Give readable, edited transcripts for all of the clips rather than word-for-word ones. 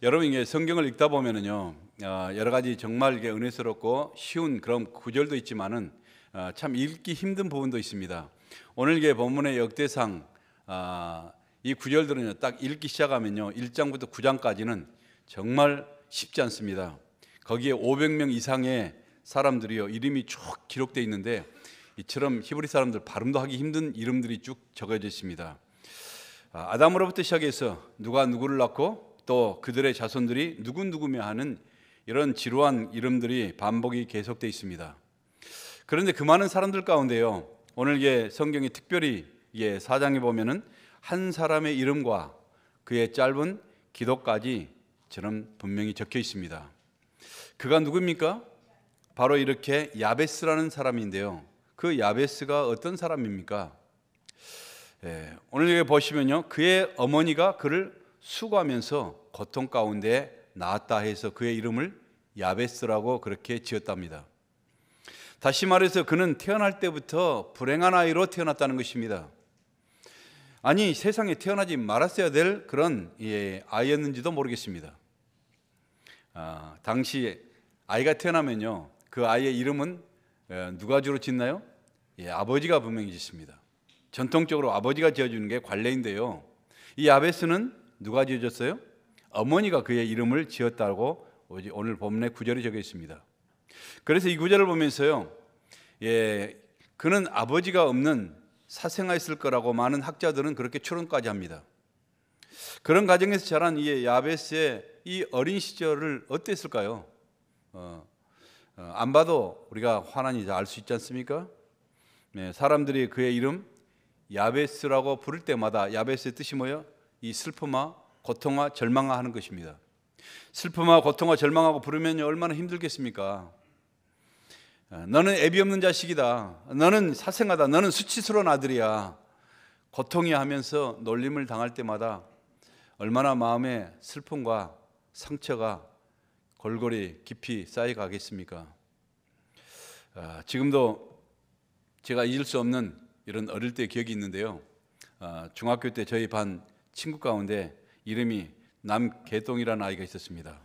여러분 이게 성경을 읽다 보면은요, 여러 가지 정말 이게 은혜스럽고 쉬운 그런 구절도 있지만은 참 읽기 힘든 부분도 있습니다. 오늘 이게 본문의 역대상 이 구절들은요, 딱 읽기 시작하면요, 1장부터 9장까지는 정말 쉽지 않습니다. 거기에 500명 이상의 사람들이요, 이름이 쭉 기록되어 있는데 이처럼 히브리 사람들 발음도 하기 힘든 이름들이 쭉 적어져 있습니다. 아담으로부터 시작해서 누가 누구를 낳고 또 그들의 자손들이 누구누구며 하는 이런 지루한 이름들이 반복이 계속되어 있습니다. 그런데 그 많은 사람들 가운데요, 오늘 이게 성경이 특별히 이게 4장에 보면은 한 사람의 이름과 그의 짧은 기도까지 저는 분명히 적혀 있습니다. 그가 누굽니까? 바로 이렇게 야베스라는 사람인데요, 그 야베스가 어떤 사람입니까? 오늘 여기 보시면요, 그의 어머니가 그를 수고하면서 고통 가운데 낳았다 해서 그의 이름을 야베스라고 그렇게 지었답니다. 다시 말해서 그는 태어날 때부터 불행한 아이로 태어났다는 것입니다. 아니, 세상에 태어나지 말았어야 될 그런 아이였는지도 모르겠습니다. 당시 아이가 태어나면요, 그 아이의 이름은 누가 주로 짓나요? 아버지가 분명히 짓습니다. 전통적으로 아버지가 지어주는 게 관례인데요, 이 야베스는 누가 지어줬어요? 어머니가 그의 이름을 지었다고 오늘 본문에 구절이 적혀 있습니다. 그래서 이 구절을 보면서요, 그는 아버지가 없는 사생아였을 거라고 많은 학자들은 그렇게 추론까지 합니다. 그런 가정에서 자란 이 야베스의 이 어린 시절을 어땠을까요? 안 봐도 우리가 환하니 알 수 있지 않습니까? 사람들이 그의 이름 야베스라고 부를 때마다 야베스의 뜻이 뭐예요? 이 슬픔아, 고통아, 절망아 하는 것입니다. 슬픔아, 고통아, 절망하고 부르면 얼마나 힘들겠습니까? 너는 애비 없는 자식이다, 너는 사생아다, 너는 수치스러운 아들이야, 고통이야 하면서 놀림을 당할 때마다 얼마나 마음에 슬픔과 상처가 골골이 깊이 쌓여가겠습니까? 지금도 제가 잊을 수 없는 이런 어릴 때 기억이 있는데요, 중학교 때 저희 반 친구 가운데 이름이 남개동이라는 아이가 있었습니다.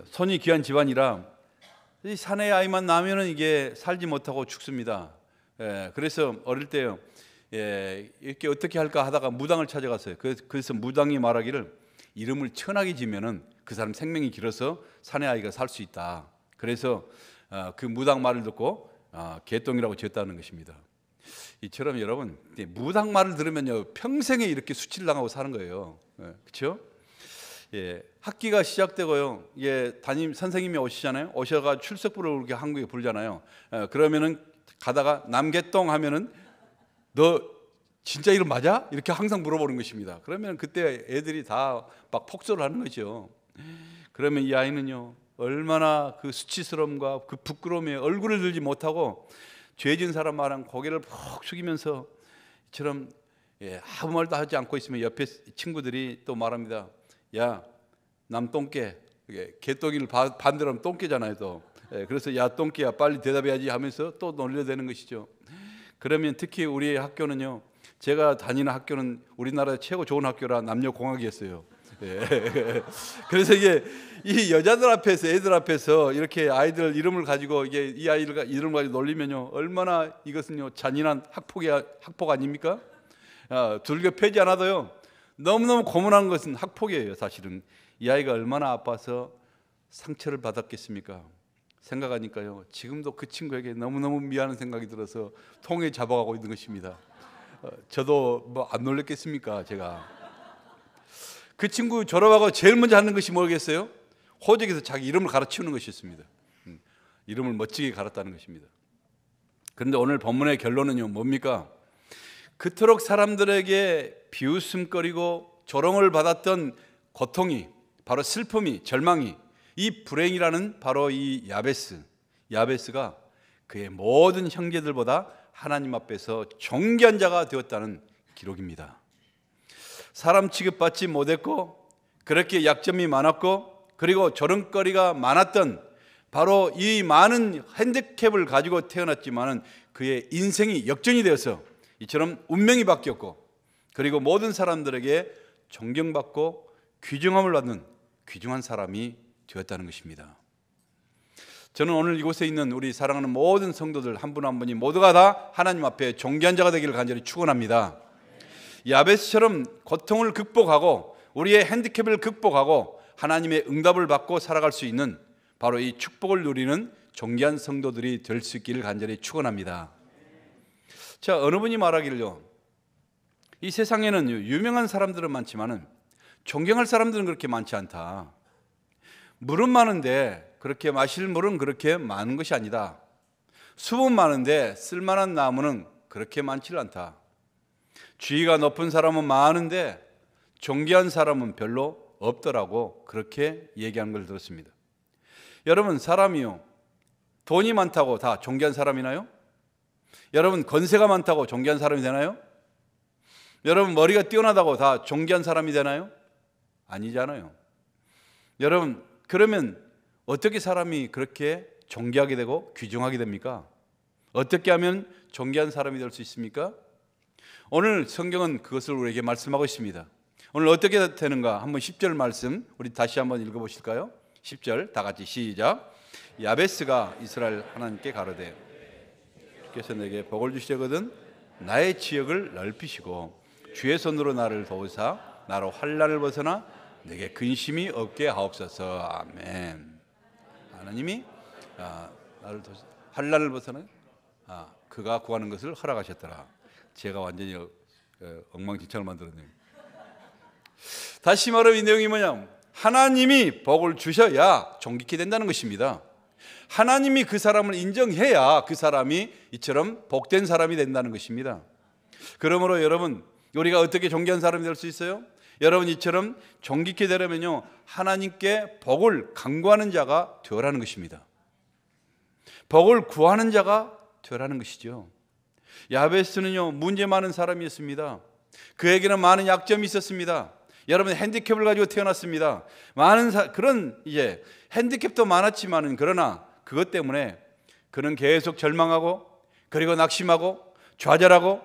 손이 귀한 집안이라 이 사내의 아이만 낳으면 이게 살지 못하고 죽습니다. 그래서 어릴 때 이렇게 어떻게 할까 하다가 무당을 찾아갔어요. 그래서 무당이 말하기를 이름을 천하게 지면은 그 사람 생명이 길어서 사내 아이가 살 수 있다. 그래서 그 무당 말을 듣고 개똥이라고 지었다는 것입니다. 이처럼 여러분, 무당 말을 들으면요, 평생에 이렇게 수치를 당하고 사는 거예요. 그렇죠? 학기가 시작되고요, 담임 선생님이 오시잖아요. 오셔가 출석부를 이렇게 한국에 부르잖아요. 그러면은 가다가 남개똥 하면은 너 진짜 이름 맞아? 이렇게 항상 물어보는 것입니다. 그러면 그때 애들이 다 막 폭소를 하는 거죠. 그러면 이 아이는요, 얼마나 그 수치스러움과 그 부끄러움에 얼굴을 들지 못하고 죄진 사람 말한 고개를 푹 숙이면서 이처럼 아무 말도 하지 않고 있으면 옆에 친구들이 또 말합니다. 야, 남똥개, 개똥이를 반대로 하면 똥개잖아요 또. 그래서 야 똥개야 빨리 대답해야지 하면서 또 놀려대는 것이죠. 그러면 특히 우리 학교는요, 제가 다니는 학교는 우리나라 최고 좋은 학교라 남녀공학이었어요. 그래서 이게 이 여자들 앞에서, 애들 앞에서 이렇게 아이들 이름을 가지고 이 아이를 이름을 가지고 놀리면요, 얼마나 이것은요 잔인한 학폭 아닙니까? 둘겨 패지 않아도요, 너무너무 고문한 것은 학폭이에요. 사실은 이 아이가 얼마나 아파서 상처를 받았겠습니까? 생각하니까요, 지금도 그 친구에게 너무너무 미안한 생각이 들어서 통에 잡아가고 있는 것입니다. 저도 뭐 안 놀랬겠습니까? 제가 그 친구 졸업하고 제일 먼저 하는 것이 뭐겠어요? 호적에서 자기 이름을 갈아치우는 것이었습니다. 이름을 멋지게 갈았다는 것입니다. 그런데 오늘 본문의 결론은요, 뭡니까? 그토록 사람들에게 비웃음거리고 조롱을 받았던 고통이, 바로 슬픔이, 절망이, 이 불행이라는 바로 이 야베스가 그의 모든 형제들보다 하나님 앞에서 존귀한 자가 되었다는 기록입니다. 사람 취급받지 못했고 그렇게 약점이 많았고 그리고 조롱거리가 많았던 바로 이 많은 핸디캡을 가지고 태어났지만은 그의 인생이 역전이 되어서 이처럼 운명이 바뀌었고 그리고 모든 사람들에게 존경받고 귀중함을 받는 귀중한 사람이 되었다는 것입니다. 저는 오늘 이곳에 있는 우리 사랑하는 모든 성도들 한 분 한 분이 모두가 다 하나님 앞에 존귀한 자가 되기를 간절히 축원합니다. 야베스처럼 고통을 극복하고 우리의 핸디캡을 극복하고 하나님의 응답을 받고 살아갈 수 있는 바로 이 축복을 누리는 존귀한 성도들이 될 수 있기를 간절히 축원합니다. 자, 어느 분이 말하기를요, 이 세상에는 유명한 사람들은 많지만은 존경할 사람들은 그렇게 많지 않다. 물은 많은데 그렇게 마실 물은 그렇게 많은 것이 아니다. 숲은 많은데 쓸만한 나무는 그렇게 많지 않다. 지위가 높은 사람은 많은데 존귀한 사람은 별로 없더라고 그렇게 얘기하는 걸 들었습니다. 여러분, 사람이요, 돈이 많다고 다 존귀한 사람이나요? 여러분, 권세가 많다고 존귀한 사람이 되나요? 여러분, 머리가 뛰어나다고 다 존귀한 사람이 되나요? 아니잖아요. 여러분, 그러면 어떻게 사람이 그렇게 존귀하게 되고 귀중하게 됩니까? 어떻게 하면 존귀한 사람이 될 수 있습니까? 오늘 성경은 그것을 우리에게 말씀하고 있습니다. 오늘 어떻게 되는가? 한번 10절 말씀 우리 다시 한번 읽어보실까요? 10절 다 같이 시작. 야베스가 이스라엘 하나님께 가로되 주께서 내게 복을 주시거든 나의 지역을 넓히시고 주의 손으로 나를 도우사 나로 환난을 벗어나 내게 근심이 없게 하옵소서. 아멘. 하나님이 나를 도우사 환난을 벗어나 그가 구하는 것을 허락하셨더라. 제가 완전히 엉망진창을 만들었네요. 다시 말하면 이 내용이 뭐냐? 하나님이 복을 주셔야 존귀케 된다는 것입니다. 하나님이 그 사람을 인정해야 그 사람이 이처럼 복된 사람이 된다는 것입니다. 그러므로 여러분, 우리가 어떻게 존귀한 사람이 될 수 있어요? 여러분, 이처럼 존귀케 되려면요, 하나님께 복을 간구하는 자가 되어라는 것입니다. 복을 구하는 자가 되어라는 것이죠. 야베스는요, 문제 많은 사람이었습니다. 그에게는 많은 약점이 있었습니다. 여러분, 핸디캡을 가지고 태어났습니다. 그런 핸디캡도 많았지만은, 그러나 그것 때문에 그는 계속 절망하고, 그리고 낙심하고, 좌절하고,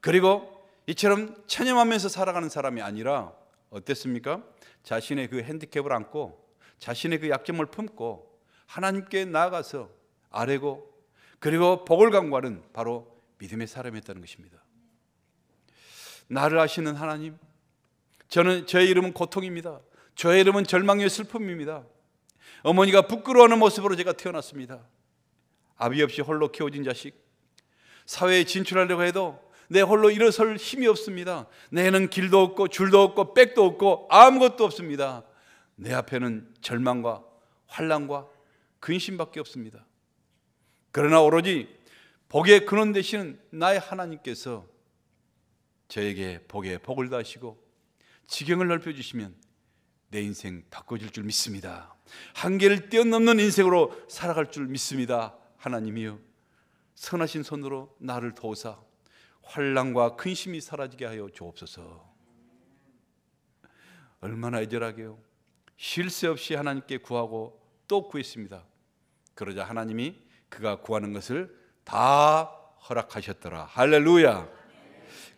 그리고 이처럼 체념하면서 살아가는 사람이 아니라 어땠습니까? 자신의 그 핸디캡을 안고, 자신의 그 약점을 품고 하나님께 나아가서 아뢰고, 그리고 복을 간구하는 바로 믿음의 사람이었다는 것입니다. 나를 아시는 하나님, 저의 이름은 고통입니다. 저의 이름은 절망의 슬픔입니다. 어머니가 부끄러워하는 모습으로 제가 태어났습니다. 아비 없이 홀로 키워진 자식, 사회에 진출하려고 해도 내 홀로 일어설 힘이 없습니다. 내는 길도 없고 줄도 없고 백도 없고 아무것도 없습니다. 내 앞에는 절망과 환난과 근심밖에 없습니다. 그러나 오로지 복의 근원 되시는 나의 하나님께서 저에게 복에 복을 다하시고 지경을 넓혀주시면 내 인생 바꿔줄 줄 믿습니다. 한계를 뛰어넘는 인생으로 살아갈 줄 믿습니다. 하나님이여, 선하신 손으로 나를 도우사 환난과 근심이 사라지게 하여 주옵소서. 얼마나 애절하게요, 쉴 새 없이 하나님께 구하고 또 구했습니다. 그러자 하나님이 그가 구하는 것을 다 허락하셨더라. 할렐루야.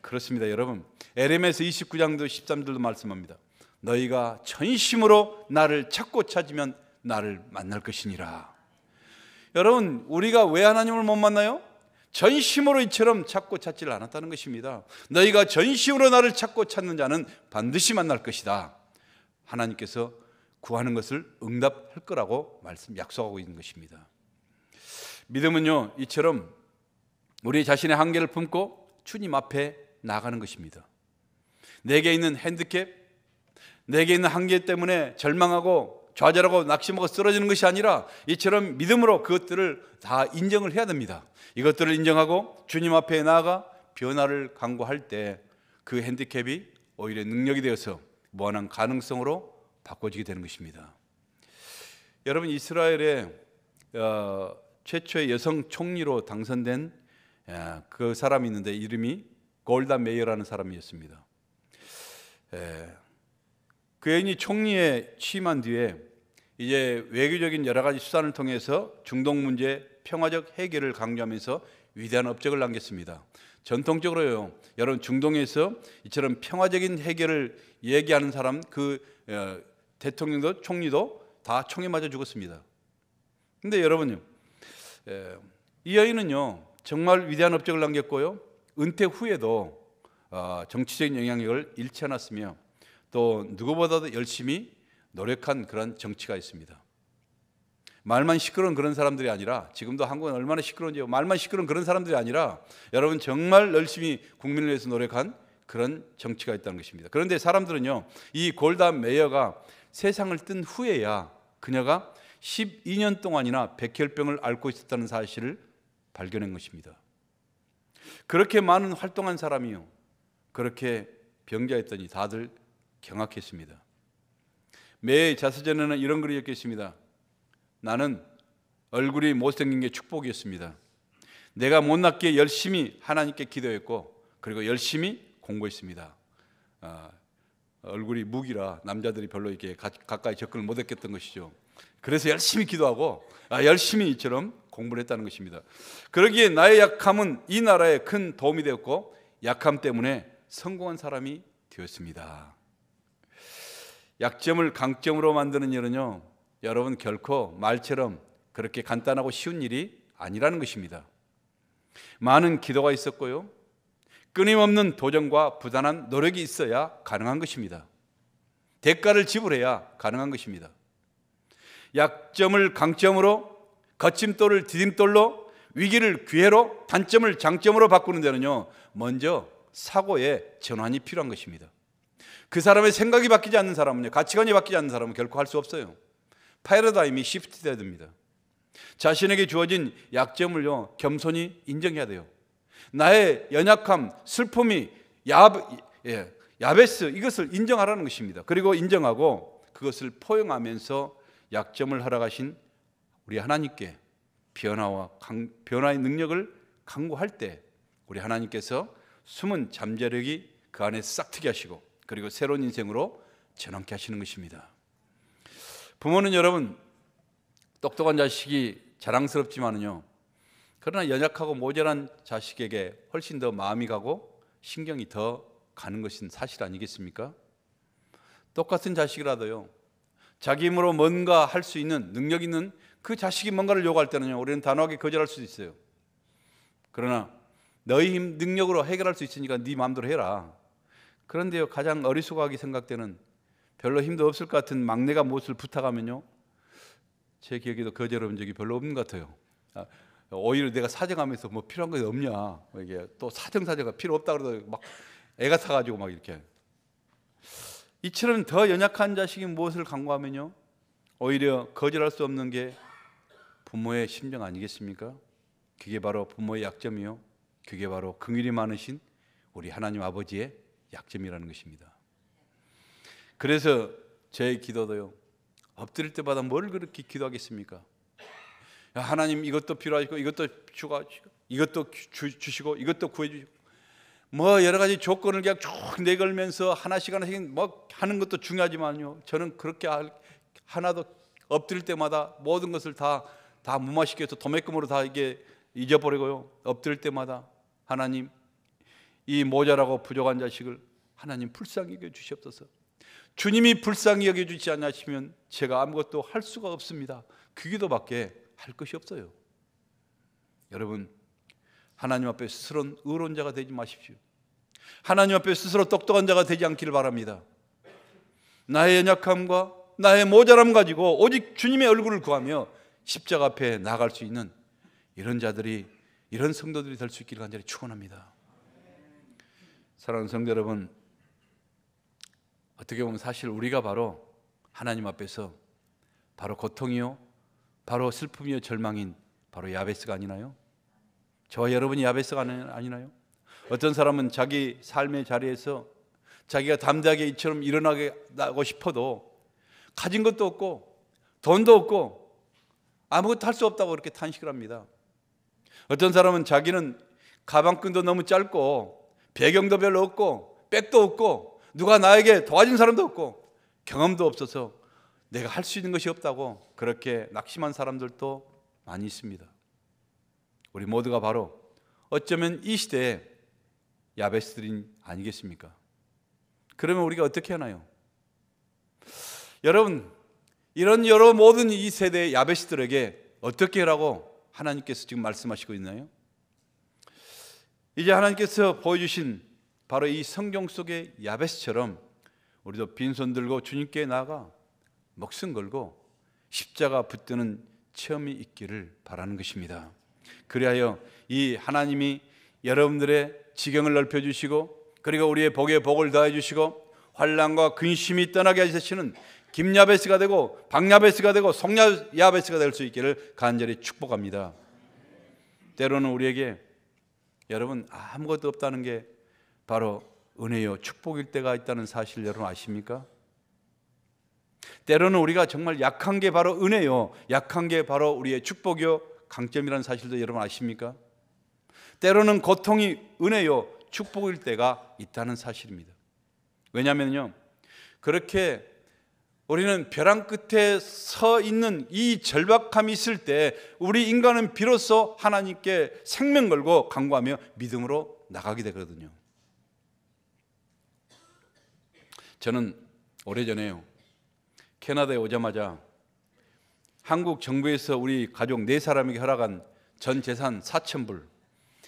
그렇습니다. 여러분, 에레미야서 29장도 13절도 말씀합니다. 너희가 전심으로 나를 찾고 찾으면 나를 만날 것이니라. 여러분, 우리가 왜 하나님을 못 만나요? 전심으로 이처럼 찾고 찾지를 않았다는 것입니다. 너희가 전심으로 나를 찾고 찾는 자는 반드시 만날 것이다. 하나님께서 구하는 것을 응답할 거라고 약속하고 있는 것입니다. 믿음은요, 이처럼 우리 자신의 한계를 품고 주님 앞에 나가는 것입니다. 내게 있는 핸디캡, 내게 있는 한계 때문에 절망하고 좌절하고 낙심하고 쓰러지는 것이 아니라 이처럼 믿음으로 그것들을 다 인정을 해야 됩니다. 이것들을 인정하고 주님 앞에 나아가 변화를 간구할 때 그 핸디캡이 오히려 능력이 되어서 무한한 가능성으로 바꿔지게 되는 것입니다. 여러분, 이스라엘의 최초의 여성 총리로 당선된 그 사람이 있는데 이름이 골다 메이어라는 사람이었습니다. 그 여인이 총리에 취임한 뒤에 이제 외교적인 여러 가지 수단을 통해서 중동 문제 평화적 해결을 강조하면서 위대한 업적을 남겼습니다. 전통적으로요, 여러분, 중동에서 이처럼 평화적인 해결을 얘기하는 사람, 그 대통령도 총리도 다 총에 맞아 죽었습니다. 근데 여러분요, 이 여인은요 정말 위대한 업적을 남겼고요, 은퇴 후에도 정치적인 영향력을 잃지 않았으며 또 누구보다도 열심히 노력한 그런 정치가 있습니다. 말만 시끄러운 그런 사람들이 아니라, 지금도 한국은 얼마나 시끄러운지, 말만 시끄러운 그런 사람들이 아니라 여러분 정말 열심히 국민을 위해서 노력한 그런 정치가 있다는 것입니다. 그런데 사람들은요, 이 골다 메이어가 세상을 뜬 후에야 그녀가 12년 동안이나 백혈병을 앓고 있었다는 사실을 발견한 것입니다. 그렇게 많은 활동한 사람이요, 그렇게 병자였더니 다들 경악했습니다. 메이의 자서전에는 이런 글이 적혀 있습니다. 나는 얼굴이 못생긴 게 축복이었습니다. 내가 못났기에 열심히 하나님께 기도했고 그리고 열심히 공부했습니다. 얼굴이 무기라 남자들이 별로 이렇게 가까이 접근을 못했던 것이죠. 그래서 열심히 기도하고 열심히 이처럼 공부를 했다는 것입니다. 그러기에 나의 약함은 이 나라에 큰 도움이 되었고 약함 때문에 성공한 사람이 되었습니다. 약점을 강점으로 만드는 일은요, 여러분 결코 말처럼 그렇게 간단하고 쉬운 일이 아니라는 것입니다. 많은 기도가 있었고요, 끊임없는 도전과 부단한 노력이 있어야 가능한 것입니다. 대가를 지불해야 가능한 것입니다. 약점을 강점으로, 거침돌을 디딤돌로, 위기를 기회로, 단점을 장점으로 바꾸는 데는요, 먼저 사고의 전환이 필요한 것입니다. 그 사람의 생각이 바뀌지 않는 사람은요, 가치관이 바뀌지 않는 사람은 결코 할 수 없어요. 패러다임이 시프트 돼야 됩니다. 자신에게 주어진 약점을요 겸손히 인정해야 돼요. 나의 연약함, 슬픔이 야베스, 이것을 인정하라는 것입니다. 그리고 인정하고 그것을 포용하면서 약점을 허락하신 우리 하나님께 변화의 능력을 강구할 때 우리 하나님께서 숨은 잠재력이 그 안에 싹트게 하시고 그리고 새로운 인생으로 전환케 하시는 것입니다. 부모는 여러분 똑똑한 자식이 자랑스럽지만은요, 그러나 연약하고 모자란 자식에게 훨씬 더 마음이 가고 신경이 더 가는 것은 사실 아니겠습니까? 똑같은 자식이라도요, 자기 힘으로 뭔가 할 수 있는 능력 있는 그 자식이 뭔가를 요구할 때는요, 우리는 단호하게 거절할 수도 있어요. 그러나 너희 힘 능력으로 해결할 수 있으니까 네 마음대로 해라. 그런데요, 가장 어리숙하게 생각되는, 별로 힘도 없을 것 같은 막내가 무엇을 부탁하면요, 제 기억에도 거절한 적이 별로 없는 것 같아요. 오히려 내가 사정하면서 뭐 필요한 거 없냐, 이게 또 사정사정가 필요 없다 그러다 막 애가 타가지고 막 이렇게. 이처럼 더 연약한 자식이 무엇을 강구하면요, 오히려 거절할 수 없는 게 부모의 심정 아니겠습니까? 그게 바로 부모의 약점이요, 그게 바로 긍휼이 많으신 우리 하나님 아버지의 약점이라는 것입니다. 그래서 제 기도도요, 엎드릴 때마다 뭘 그렇게 기도하겠습니까? 야, 하나님 이것도 필요하시고 이것도 주시고 이것도 주시고 이것도 구해주시고 뭐 여러 가지 조건을 그냥 쭉 내걸면서 하나씩 뭐 하는 것도 중요하지만요, 저는 그렇게 하나도 엎드릴 때마다 모든 것을 다 무마시켜서 도매금으로 다 이게 잊어버리고요, 엎드릴 때마다 하나님 이 모자라고 부족한 자식을 하나님 불쌍히 여겨주시옵소서. 주님이 불쌍히 여겨주지 않으시면 제가 아무것도 할 수가 없습니다. 그 기도밖에 할 것이 없어요. 여러분, 하나님 앞에 스스로 의론자가 되지 마십시오. 하나님 앞에 스스로 똑똑한 자가 되지 않기를 바랍니다. 나의 연약함과 나의 모자람 가지고 오직 주님의 얼굴을 구하며 십자가 앞에 나아갈 수 있는 이런 자들이, 이런 성도들이 될 수 있기를 간절히 축원합니다. 사랑하는 성도 여러분, 어떻게 보면 사실 우리가 바로 하나님 앞에서 바로 고통이요, 바로 슬픔이요, 절망인 바로 야베스가 아니나요? 저와 여러분이 야베스가 아니나요? 어떤 사람은 자기 삶의 자리에서 자기가 담대하게 이처럼 일어나고 싶어도 가진 것도 없고 돈도 없고 아무것도 할 수 없다고 그렇게 탄식을 합니다. 어떤 사람은 자기는 가방끈도 너무 짧고 배경도 별로 없고 백도 없고 누가 나에게 도와준 사람도 없고 경험도 없어서 내가 할 수 있는 것이 없다고 그렇게 낙심한 사람들도 많이 있습니다. 우리 모두가 바로 어쩌면 이 시대의 야베스들이 아니겠습니까? 그러면 우리가 어떻게 하나요? 여러분, 이런 여러 모든 이 세대의 야베스들에게 어떻게 하라고 하나님께서 지금 말씀하시고 있나요? 이제 하나님께서 보여주신 바로 이 성경 속의 야베스처럼 우리도 빈손 들고 주님께 나아가 목숨 걸고 십자가 붙드는 체험이 있기를 바라는 것입니다. 그리하여 이 하나님이 여러분들의 지경을 넓혀주시고, 그리고 우리의 복에 복을 더해주시고, 환난과 근심이 떠나게 하시는 김야베스가 되고 박야베스가 되고 송야베스가 될 수 있기를 간절히 축복합니다. 때로는 우리에게 여러분 아무것도 없다는 게 바로 은혜요 축복일 때가 있다는 사실 여러분 아십니까? 때로는 우리가 정말 약한 게 바로 은혜요, 약한 게 바로 우리의 축복이요 강점이라는 사실도 여러분 아십니까? 때로는 고통이 은혜요 축복일 때가 있다는 사실입니다. 왜냐하면요, 그렇게 우리는 벼랑 끝에 서 있는 이 절박함이 있을 때 우리 인간은 비로소 하나님께 생명 걸고 간구하며 믿음으로 나가게 되거든요. 저는 오래전에요, 캐나다에 오자마자 한국 정부에서 우리 가족 4사람에게 허락한 전 재산 4,000불,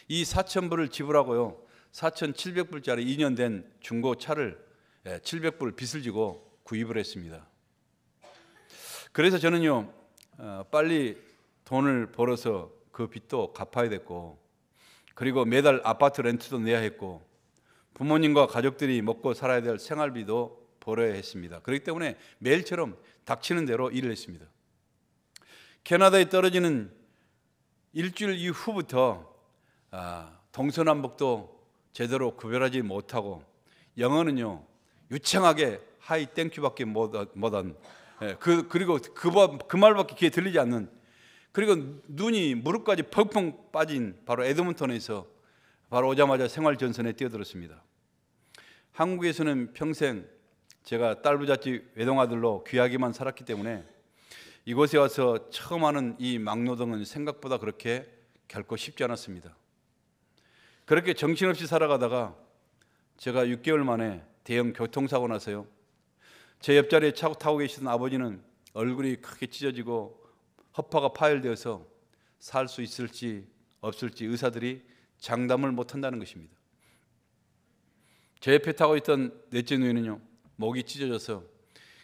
이 4,000불을 지불하고요 4,700불짜리 2년 된 중고차를 700불 빚을 지고 구입을 했습니다. 그래서 저는요 빨리 돈을 벌어서 그 빚도 갚아야 됐고, 그리고 매달 아파트 렌트도 내야 했고, 부모님과 가족들이 먹고 살아야 될 생활비도 벌어야 했습니다. 그렇기 때문에 매일처럼 닥치는 대로 일을 했습니다. 캐나다에 떨어지는 일주일 이후부터 동서남북도 제대로 구별하지 못하고, 영어는요 유창하게 하이 땡큐밖에 못한, 그리고 그 말밖에 귀에 들리지 않는, 그리고 눈이 무릎까지 펑펑 빠진 바로 에드먼턴에서 바로 오자마자 생활전선에 뛰어들었습니다. 한국에서는 평생 제가 딸부잣집 외동아들로 귀하게만 살았기 때문에 이곳에 와서 처음 하는 이 막노동은 생각보다 그렇게 결코 쉽지 않았습니다. 그렇게 정신없이 살아가다가 제가 6개월 만에 대형 교통사고 나서요, 제 옆자리에 차고 타고 계시던 아버지는 얼굴이 크게 찢어지고 허파가 파열되어서 살 수 있을지 없을지 의사들이 장담을 못한다는 것입니다. 제 옆에 타고 있던 넷째 누이는요 목이 찢어져서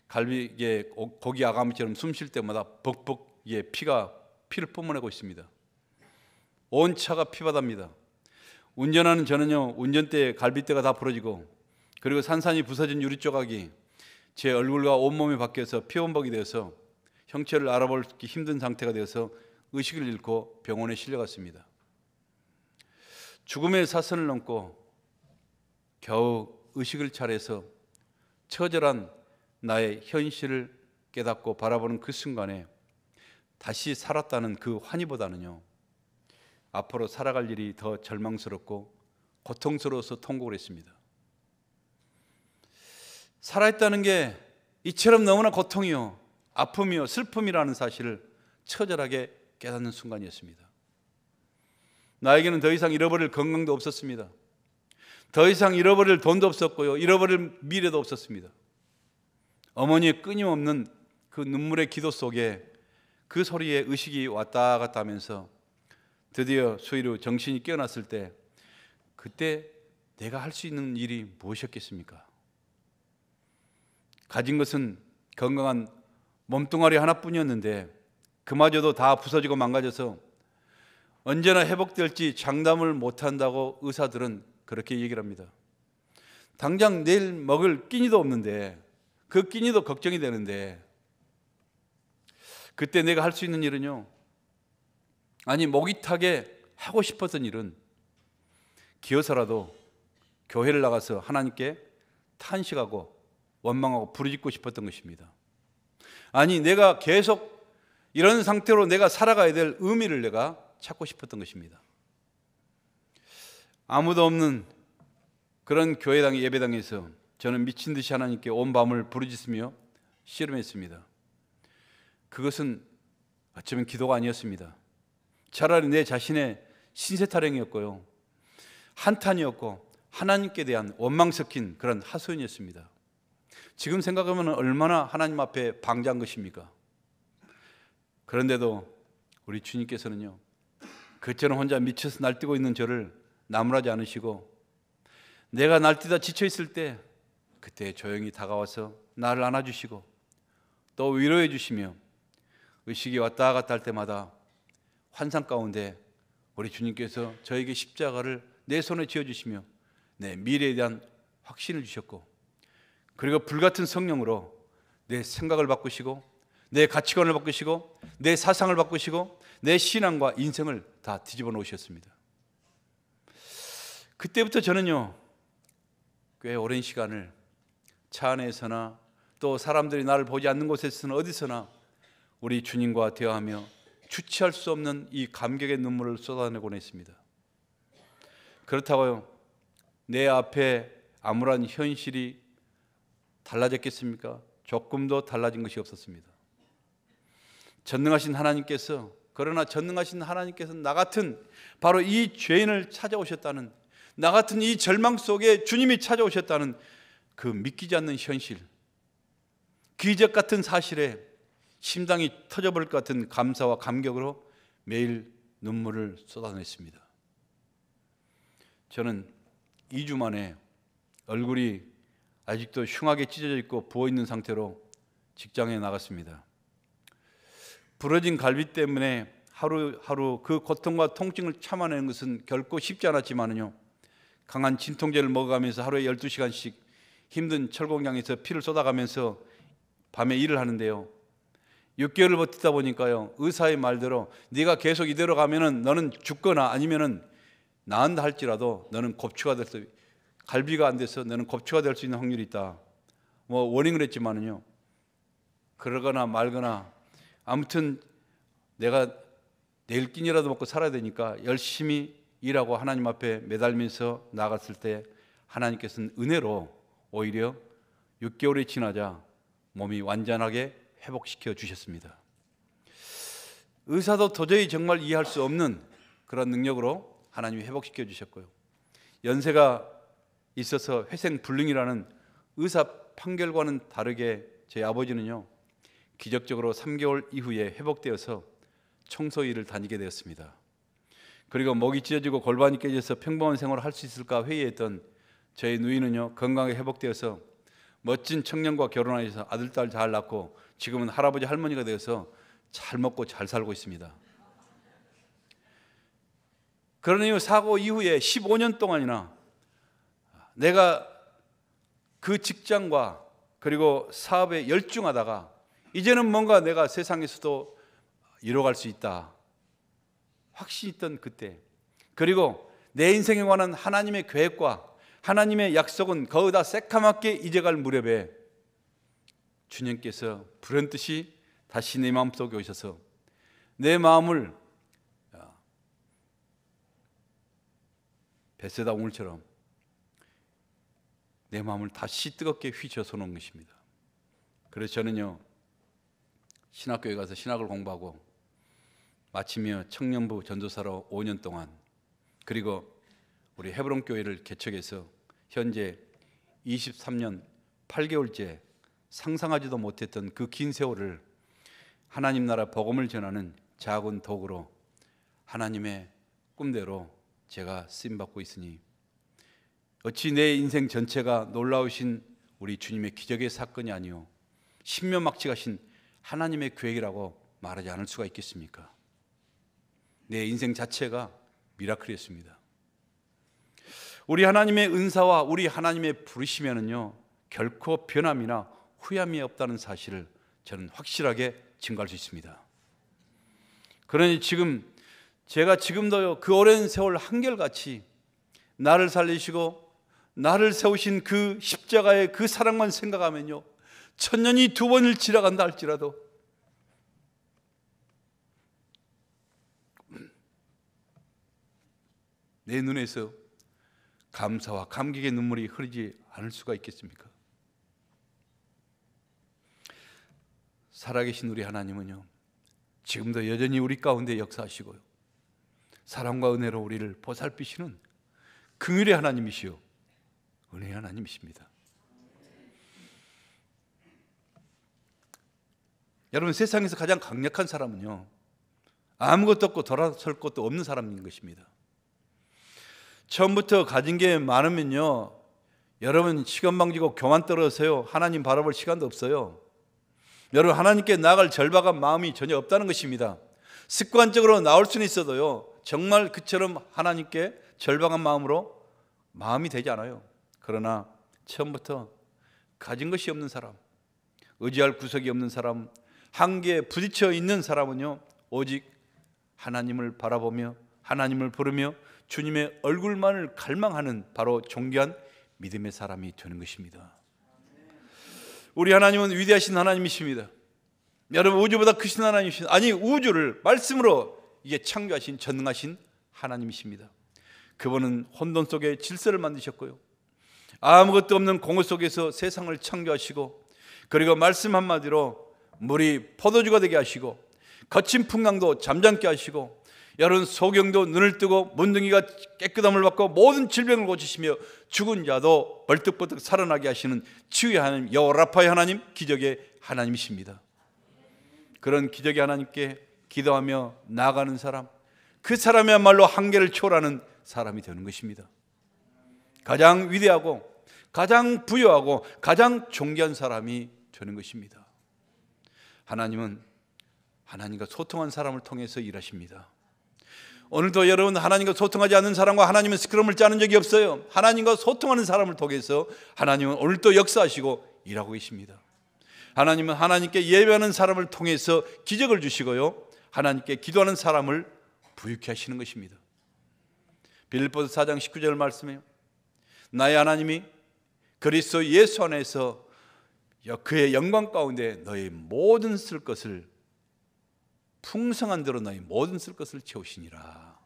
갈비에 고기 아가미처럼 숨 쉴 때마다 벅벅 피를 뿜어내고 있습니다. 온 차가 피바다입니다. 운전하는 저는요 운전대에 갈비뼈가 다 부러지고, 그리고 산산이 부서진 유리 조각이 제 얼굴과 온몸에 박혀서 피원복이 되어서 형체를 알아보기 힘든 상태가 되어서 의식을 잃고 병원에 실려갔습니다. 죽음의 사선을 넘고 겨우 의식을 차려서 처절한 나의 현실을 깨닫고 바라보는 그 순간에 다시 살았다는 그 환희보다는요 앞으로 살아갈 일이 더 절망스럽고 고통스러워서 통곡을 했습니다. 살아있다는 게 이처럼 너무나 고통이요 아픔이요 슬픔이라는 사실을 처절하게 깨닫는 순간이었습니다. 나에게는 더 이상 잃어버릴 건강도 없었습니다. 더 이상 잃어버릴 돈도 없었고요, 잃어버릴 미래도 없었습니다. 어머니의 끊임없는 그 눈물의 기도 속에 그 소리에 의식이 왔다 갔다 하면서 드디어 수요일 정신이 깨어났을 때, 그때 내가 할 수 있는 일이 무엇이었겠습니까? 가진 것은 건강한 몸뚱아리 하나뿐이었는데 그마저도 다 부서지고 망가져서 언제나 회복될지 장담을 못한다고 의사들은 그렇게 얘기를 합니다. 당장 내일 먹을 끼니도 없는데, 그 끼니도 걱정이 되는데, 그때 내가 할 수 있는 일은요, 아니 목이 타게 하고 싶었던 일은 기어서라도 교회를 나가서 하나님께 탄식하고 원망하고 부르짖고 싶었던 것입니다. 아니 내가 계속 이런 상태로 내가 살아가야 될 의미를 내가 찾고 싶었던 것입니다. 아무도 없는 그런 교회당 예배당에서 저는 미친 듯이 하나님께 온 밤을 부르짖으며 씨름했습니다. 그것은 어쩌면 기도가 아니었습니다. 차라리 내 자신의 신세 타령이었고요, 한탄이었고 하나님께 대한 원망 섞인 그런 하소연이었습니다. 지금 생각하면 얼마나 하나님 앞에 방자한 것입니까? 그런데도 우리 주님께서는요, 그처럼 혼자 미쳐서 날뛰고 있는 저를 나무라지 않으시고, 내가 날뛰다 지쳐 있을 때 그때 조용히 다가와서 나를 안아주시고 또 위로해 주시며, 의식이 왔다 갔다 할 때마다 환상 가운데 우리 주님께서 저에게 십자가를 내 손에 쥐어주시며 내 미래에 대한 확신을 주셨고, 그리고 불같은 성령으로 내 생각을 바꾸시고 내 가치관을 바꾸시고 내 사상을 바꾸시고 내 신앙과 인생을 다 뒤집어 놓으셨습니다. 그때부터 저는요, 꽤 오랜 시간을 차 안에서나 또 사람들이 나를 보지 않는 곳에서는 어디서나 우리 주님과 대화하며 주체할 수 없는 이 감격의 눈물을 쏟아내곤 했습니다. 그렇다고요, 내 앞에 암울한 현실이 달라졌겠습니까? 조금도 달라진 것이 없었습니다. 전능하신 하나님께서, 그러나 전능하신 하나님께서 나 같은 바로 이 죄인을 찾아오셨다는, 나 같은 이 절망 속에 주님이 찾아오셨다는 그 믿기지 않는 현실, 기적 같은 사실에 심장이 터져버릴 것 같은 감사와 감격으로 매일 눈물을 쏟아냈습니다. 저는 2주 만에 얼굴이 아직도 흉하게 찢어져 있고 부어있는 상태로 직장에 나갔습니다. 부러진 갈비 때문에 하루하루 그 고통과 통증을 참아내는 것은 결코 쉽지 않았지만요, 강한 진통제를 먹어가면서 하루에 12시간씩 힘든 철공장에서 피를 쏟아가면서 밤에 일을 하는데요, 6개월을 버티다 보니까요, 의사의 말대로 네가 계속 이대로 가면은 너는 죽거나 아니면은 나은다 할지라도 너는 곱추가 될 수, 갈비가 안 돼서 너는 곱추가 될 수 있는 확률이 있다, 뭐 워닝을 했지만은요, 그러거나 말거나 아무튼 내가 내일 끼니라도 먹고 살아야 되니까 열심히 일하고 하나님 앞에 매달면서 나갔을 때 하나님께서는 은혜로 오히려 6개월이 지나자 몸이 완전하게 회복시켜 주셨습니다. 의사도 도저히 정말 이해할 수 없는 그런 능력으로 하나님이 회복시켜 주셨고요, 연세가 있어서 회생불능이라는 의사 판결과는 다르게 제 아버지는요, 기적적으로 3개월 이후에 회복되어서 청소 일을 다니게 되었습니다. 그리고 목이 찢어지고 골반이 깨져서 평범한 생활을 할 수 있을까 회의했던 저희 누이는요, 건강하게 회복되어서 멋진 청년과 결혼해서 아들, 딸 잘 낳고 지금은 할아버지, 할머니가 되어서 잘 먹고 잘 살고 있습니다. 그러니 사고 이후에 15년 동안이나 내가 그 직장과 그리고 사업에 열중하다가 이제는 뭔가 내가 세상에서도 이뤄갈 수 있다 확신이 있던 그때, 그리고 내 인생에 관한 하나님의 계획과 하나님의 약속은 거의 다 새카맣게 잊어갈 무렵에 주님께서 불현듯이 다시 내 마음속에 오셔서 내 마음을 베세다 우물처럼 내 마음을 다시 뜨겁게 휘저어 놓은 것입니다. 그래서 저는요, 신학교에 가서 신학을 공부하고 마치며 청년부 전도사로 5년 동안, 그리고 우리 헤브론 교회를 개척해서 현재 23년 8개월째 상상하지도 못했던 그 긴 세월을 하나님 나라 복음을 전하는 작은 도구로 하나님의 꿈대로 제가 쓰임받고 있으니 어찌 내 인생 전체가 놀라우신 우리 주님의 기적의 사건이 아니오 신묘막측하신 하나님의 계획이라고 말하지 않을 수가 있겠습니까? 내 인생 자체가 미라클이었습니다. 우리 하나님의 은사와 우리 하나님의 부르심에는요, 결코 변함이나 후회함이 없다는 사실을 저는 확실하게 증거할 수 있습니다. 그러니 지금 제가 지금도요, 그 오랜 세월 한결같이 나를 살리시고 나를 세우신 그 십자가의 그 사랑만 생각하면요, 천년이 2번을 지나간다 할지라도 내 눈에서 감사와 감격의 눈물이 흐르지 않을 수가 있겠습니까? 살아계신 우리 하나님은요, 지금도 여전히 우리 가운데 역사하시고요, 사랑과 은혜로 우리를 보살피시는 긍휼의 하나님이시요 은혜의 하나님이십니다. 여러분, 세상에서 가장 강력한 사람은요, 아무것도 없고 돌아설 것도 없는 사람인 것입니다. 처음부터 가진 게 많으면요, 여러분 시건방지고 교만 떨어서요, 하나님 바라볼 시간도 없어요. 여러분, 하나님께 나아갈 절박한 마음이 전혀 없다는 것입니다. 습관적으로 나올 수는 있어도요, 정말 그처럼 하나님께 절박한 마음으로 마음이 되지 않아요. 그러나 처음부터 가진 것이 없는 사람, 의지할 구석이 없는 사람, 한계에 부딪혀 있는 사람은요, 오직 하나님을 바라보며 하나님을 부르며 주님의 얼굴만을 갈망하는 바로 존귀한 믿음의 사람이 되는 것입니다. 우리 하나님은 위대하신 하나님이십니다. 여러분, 우주보다 크신 하나님이십니다. 아니, 우주를 말씀으로 이게 창조하신 전능하신 하나님이십니다. 그분은 혼돈 속에 질서를 만드셨고요, 아무것도 없는 공허 속에서 세상을 창조하시고, 그리고 말씀 한마디로 물이 포도주가 되게 하시고, 거친 풍랑도 잠잠게 하시고, 여러분 소경도 눈을 뜨고 문둥이가 깨끗함을 받고 모든 질병을 고치시며 죽은 자도 벌떡벌떡 살아나게 하시는 치유의 하나님, 여호와 라파의 하나님, 기적의 하나님이십니다. 그런 기적의 하나님께 기도하며 나아가는 사람, 그 사람이야말로 한계를 초월하는 사람이 되는 것입니다. 가장 위대하고 가장 부유하고 가장 존귀한 사람이 되는 것입니다. 하나님은 하나님과 소통한 사람을 통해서 일하십니다. 오늘도 여러분, 하나님과 소통하지 않는 사람과 하나님은 스크럼을 짜는 적이 없어요. 하나님과 소통하는 사람을 통해서 하나님은 오늘도 역사하시고 일하고 계십니다. 하나님은 하나님께 예배하는 사람을 통해서 기적을 주시고요, 하나님께 기도하는 사람을 부유케 하시는 것입니다. 빌립보서 4장 19절 말씀이에요. 나의 하나님이 그리스도 예수 안에서 그의 영광 가운데 너희 모든 쓸 것을, 풍성한 대로 너희 모든 쓸 것을 채우시니라.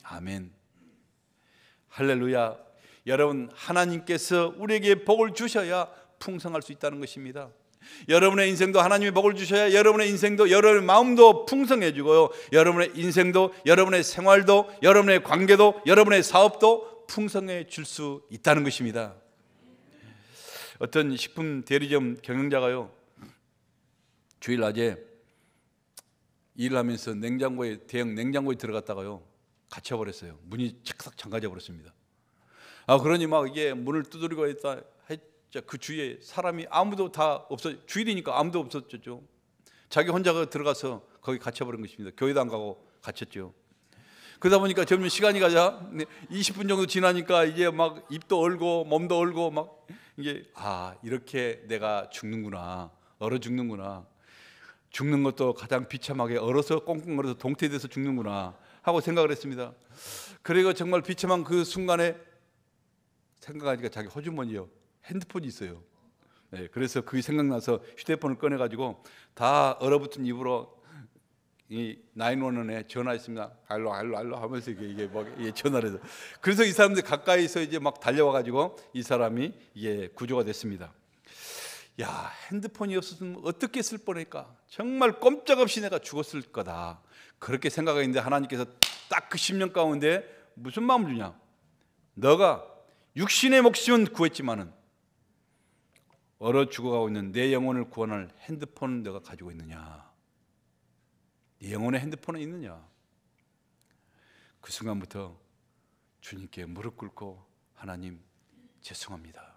아멘. 할렐루야. 여러분, 하나님께서 우리에게 복을 주셔야 풍성할 수 있다는 것입니다. 여러분의 인생도 하나님이 복을 주셔야 여러분의 인생도, 여러분의 마음도 풍성해지고요, 여러분의 인생도, 여러분의 생활도, 여러분의 관계도, 여러분의 사업도 풍성해질 수 있다는 것입니다. 어떤 식품 대리점 경영자가요, 주일 낮에 일을 하면서 대형 냉장고에 들어갔다가요, 갇혀버렸어요. 문이 착삭 잠가져 버렸습니다. 그러니 막 이게 문을 두드리고 했다. 그 주위에 사람이 아무도 다 없어, 주일이니까 아무도 없었죠. 자기 혼자 들어가서 거기 갇혀버린 것입니다. 교회도 안 가고 갇혔죠. 그러다 보니까 점점 시간이 가자 20분 정도 지나니까 이제 막 입도 얼고 몸도 얼고 막 이게 이렇게 내가 죽는구나, 얼어 죽는구나, 죽는 것도 가장 비참하게 얼어서 꽁꽁 얼어서 동태돼서 죽는구나 하고 생각을 했습니다. 그리고 정말 비참한 그 순간에 생각하니까 자기 호주머니요, 핸드폰이 있어요. 네, 그래서 그게 생각나서 휴대폰을 꺼내가지고 다 얼어붙은 입으로 이 911에 전화했습니다. 알로 하면서 이게 전화를 해서, 그래서 이 사람들이 가까이서 이제 막 달려와가지고 이 사람이 이게 구조가 됐습니다. 야, 핸드폰이 없었으면 어떻게 했을 뻔할까? 정말 꼼짝없이 내가 죽었을 거다, 그렇게 생각했는데 하나님께서 딱 그 10년 가운데 무슨 마음을 주냐? 너가 육신의 목숨은 구했지만은 얼어 죽어가고 있는 내 영혼을 구원할 핸드폰은 너가 가지고 있느냐? 네 영혼의 핸드폰은 있느냐? 그 순간부터 주님께 무릎 꿇고, 하나님 죄송합니다.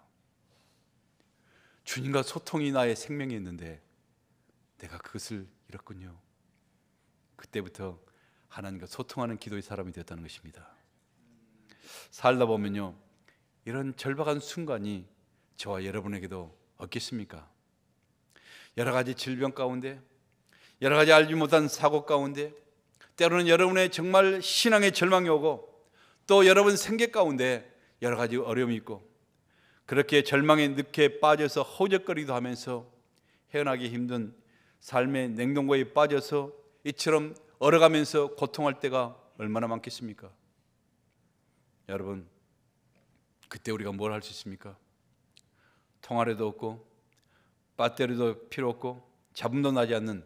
주님과 소통이 나의 생명이었는데 내가 그것을 잃었군요. 그때부터 하나님과 소통하는 기도의 사람이 되었다는 것입니다. 살다 보면요, 이런 절박한 순간이 저와 여러분에게도 없겠습니까? 여러 가지 질병 가운데, 여러 가지 알지 못한 사고 가운데, 때로는 여러분의 정말 신앙의 절망이 오고, 또 여러분 생계 가운데 여러 가지 어려움이 있고, 그렇게 절망의 늪에 빠져서 허우적거리기도 하면서 헤어나기 힘든 삶의 냉동고에 빠져서 이처럼 얼어가면서 고통할 때가 얼마나 많겠습니까? 여러분, 그때 우리가 뭘 할 수 있습니까? 통화료도 없고 배터리도 필요 없고 잡음도 나지 않는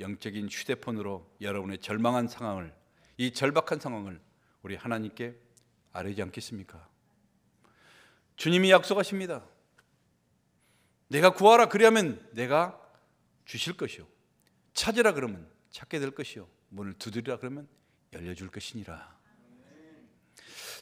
영적인 휴대폰으로 여러분의 절망한 상황을, 이 절박한 상황을 우리 하나님께 아뢰지 않겠습니까? 주님이 약속하십니다. 내가 구하라, 그리하면 내가 주실 것이요, 찾으라 그러면 찾게 될 것이요 문을 두드리라 그러면 열려줄 것이니라.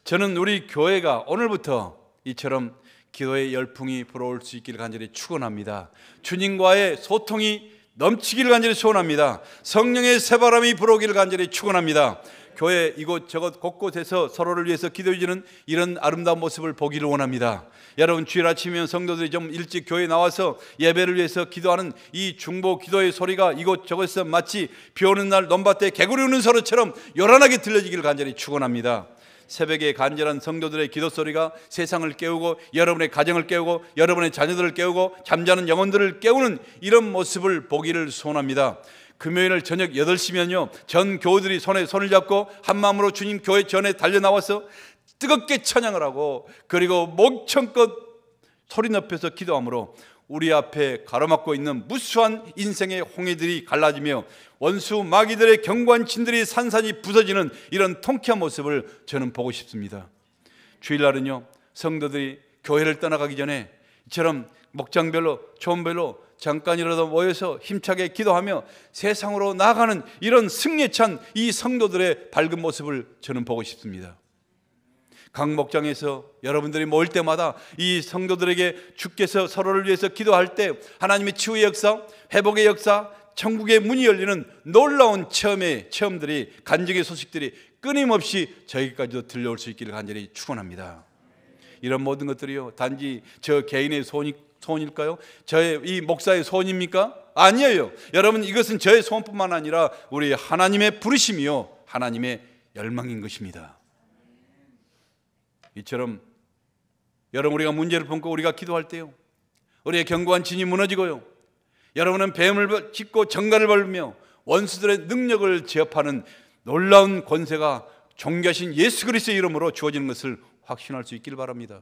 저는 우리 교회가 오늘부터 이처럼 기도의 열풍이 불어올 수 있기를 간절히 축원합니다. 주님과의 소통이 넘치기를 간절히 소원합니다. 성령의 새바람이 불어오기를 간절히 축원합니다. 교회 이곳저곳 곳곳에서 서로를 위해서 기도해 주는 이런 아름다운 모습을 보기를 원합니다. 여러분, 주일 아침이면 성도들이 좀 일찍 교회에 나와서 예배를 위해서 기도하는 이 중보 기도의 소리가 이곳저곳에서 마치 비 오는 날 논밭에 개구리 우는 소리처럼 요란하게 들려지기를 간절히 축원합니다. 새벽에 간절한 성도들의 기도 소리가 세상을 깨우고 여러분의 가정을 깨우고 여러분의 자녀들을 깨우고 잠자는 영혼들을 깨우는 이런 모습을 보기를 소원합니다. 금요일 저녁 8시면요 전 교우들이 손에 손을 잡고 한마음으로 주님 교회 전에 달려나와서 뜨겁게 찬양을 하고 그리고 목청껏 소리 높여서 기도함으로 우리 앞에 가로막고 있는 무수한 인생의 홍해들이 갈라지며 원수 마귀들의 경관친들이 산산이 부서지는 이런 통쾌한 모습을 저는 보고 싶습니다. 주일날은요 성도들이 교회를 떠나가기 전에 이처럼 목장별로 초원별로 잠깐이라도 모여서 힘차게 기도하며 세상으로 나아가는 이런 승리에 찬 이 성도들의 밝은 모습을 저는 보고 싶습니다. 각 목장에서 여러분들이 모일 때마다 이 성도들에게 주께서 서로를 위해서 기도할 때 하나님의 치유의 역사, 회복의 역사, 천국의 문이 열리는 놀라운 체험들이 간증의 소식들이 끊임없이 저희까지도 들려올 수 있기를 간절히 축원합니다. 이런 모든 것들이요 단지 저 개인의 소원일까요? 저의 이 목사의 소원입니까? 아니에요. 여러분, 이것은 저의 소원뿐만 아니라 우리 하나님의 부르심이요 하나님의 열망인 것입니다. 이처럼 여러분, 우리가 문제를 품고 우리가 기도할 때요 우리의 견고한 진이 무너지고요 여러분은 뱀을 짚고 정갈을 밟으며 원수들의 능력을 제압하는 놀라운 권세가 존귀하신 예수 그리스도의 이름으로 주어지는 것을 확신할 수 있기를 바랍니다.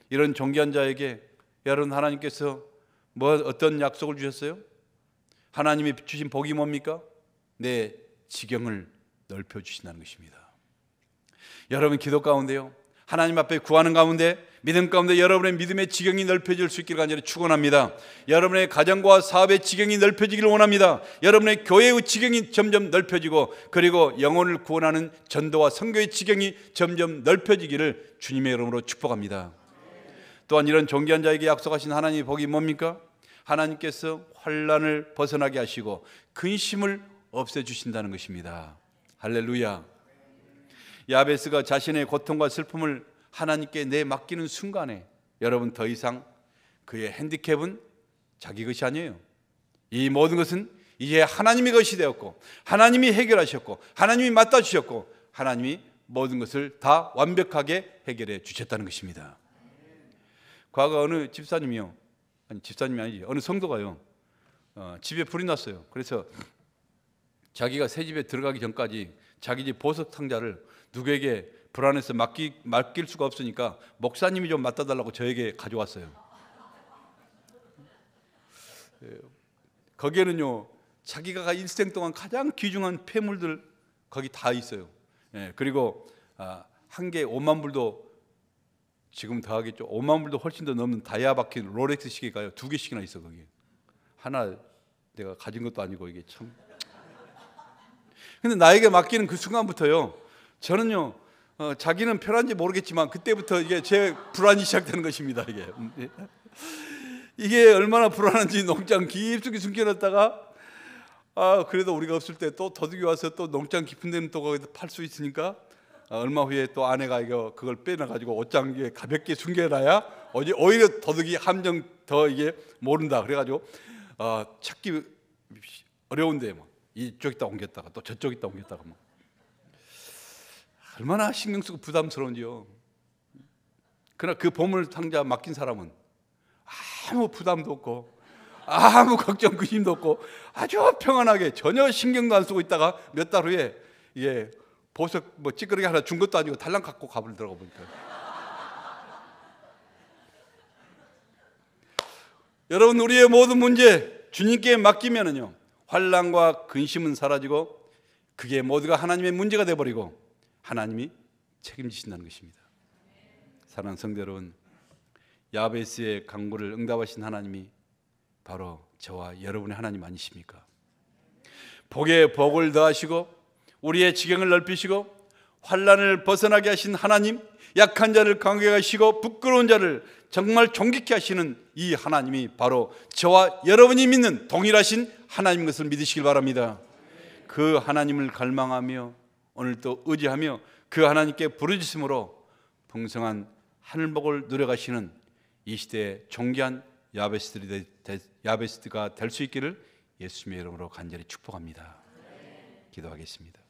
이런 존귀한 자에게 여러분, 하나님께서 어떤 약속을 주셨어요? 하나님이 주신 복이 뭡니까? 내 지경을 넓혀주신다는 것입니다. 여러분, 기도 가운데요 하나님 앞에 구하는 가운데 믿음 가운데 여러분의 믿음의 지경이 넓혀질 수 있기를 간절히 축원합니다. 여러분의 가정과 사업의 지경이 넓혀지기를 원합니다. 여러분의 교회의 지경이 점점 넓혀지고 그리고 영혼을 구원하는 전도와 선교의 지경이 점점 넓혀지기를 주님의 이름으로 축복합니다. 또한 이런 존귀한 자에게 약속하신 하나님의 복이 뭡니까? 하나님께서 환난을 벗어나게 하시고 근심을 없애주신다는 것입니다. 할렐루야. 야베스가 자신의 고통과 슬픔을 하나님께 맡기는 순간에 여러분, 더 이상 그의 핸디캡은 자기 것이 아니에요. 이 모든 것은 이제 하나님의 것이 되었고 하나님이 해결하셨고 하나님이 맡아주셨고 하나님이 모든 것을 다 완벽하게 해결해 주셨다는 것입니다. 과거 어느 집사님이 아니지 어느 성도가요 집에 불이 났어요. 그래서 자기가 새 집에 들어가기 전까지 자기 집 보석 상자를 누구에게 불안해서 맡길 수가 없으니까 목사님이 좀 맡아달라고 저에게 가져왔어요. 거기에는요 자기가 일생 동안 가장 귀중한 폐물들 거기 다 있어요. 그리고 한 개 5만 불도 지금 다 하겠죠. 5만 불도 훨씬 더 넘는 다이아 박힌 롤렉스 시계가요 2개씩이나 있어. 거기 하나 내가 가진 것도 아니고 이게 참. 근데 나에게 맡기는 그 순간부터요 저는요 자기는 편한지 모르겠지만 그때부터 이게 제 불안이 시작되는 것입니다. 이게 얼마나 불안한지 농장 깊숙이 숨겨놨다가 그래도 우리가 없을 때 또 도둑이 와서 또 농장 깊은 데는 또 거기서 팔 수 있으니까 얼마 후에 또 아내가 그걸 빼놔가지고 옷장 위에 가볍게 숨겨놔야 오히려 도둑이 함정 더 이게 모른다 그래가지고 찾기 어려운데 뭐 이쪽에다 옮겼다가 또 저쪽에다 옮겼다가 뭐 얼마나 신경 쓰고 부담스러운지요. 그러나 그 보물 상자 맡긴 사람은 아무 부담도 없고 아무 걱정 근심도 없고 아주 평안하게 전혀 신경도 안 쓰고 있다가 몇 달 후에 이게 보석 찌끄러기 하나 준 것도 아니고 달랑 갖고 가버리더라고 보니까. 여러분, 우리의 모든 문제 주님께 맡기면은요 환난과 근심은 사라지고 그게 모두가 하나님의 문제가 되어버리고 하나님이 책임지신다는 것입니다. 사랑하는 성도 여러분, 야베스의 간구를 응답하신 하나님이 바로 저와 여러분의 하나님 아니십니까? 복에 복을 더하시고 우리의 지경을 넓히시고 환난을 벗어나게 하신 하나님, 약한 자를 강하게 하시고 부끄러운 자를 정말 존귀케 하시는 이 하나님이 바로 저와 여러분이 믿는 동일하신 하나님인 것을 믿으시길 바랍니다. 그 하나님을 갈망하며 오늘도 의지하며 그 하나님께 부르짖음으로 풍성한 하늘복을 누려가시는 이 시대의 존귀한 야베스가 될 수 있기를 예수님의 이름으로 간절히 축복합니다. 기도하겠습니다.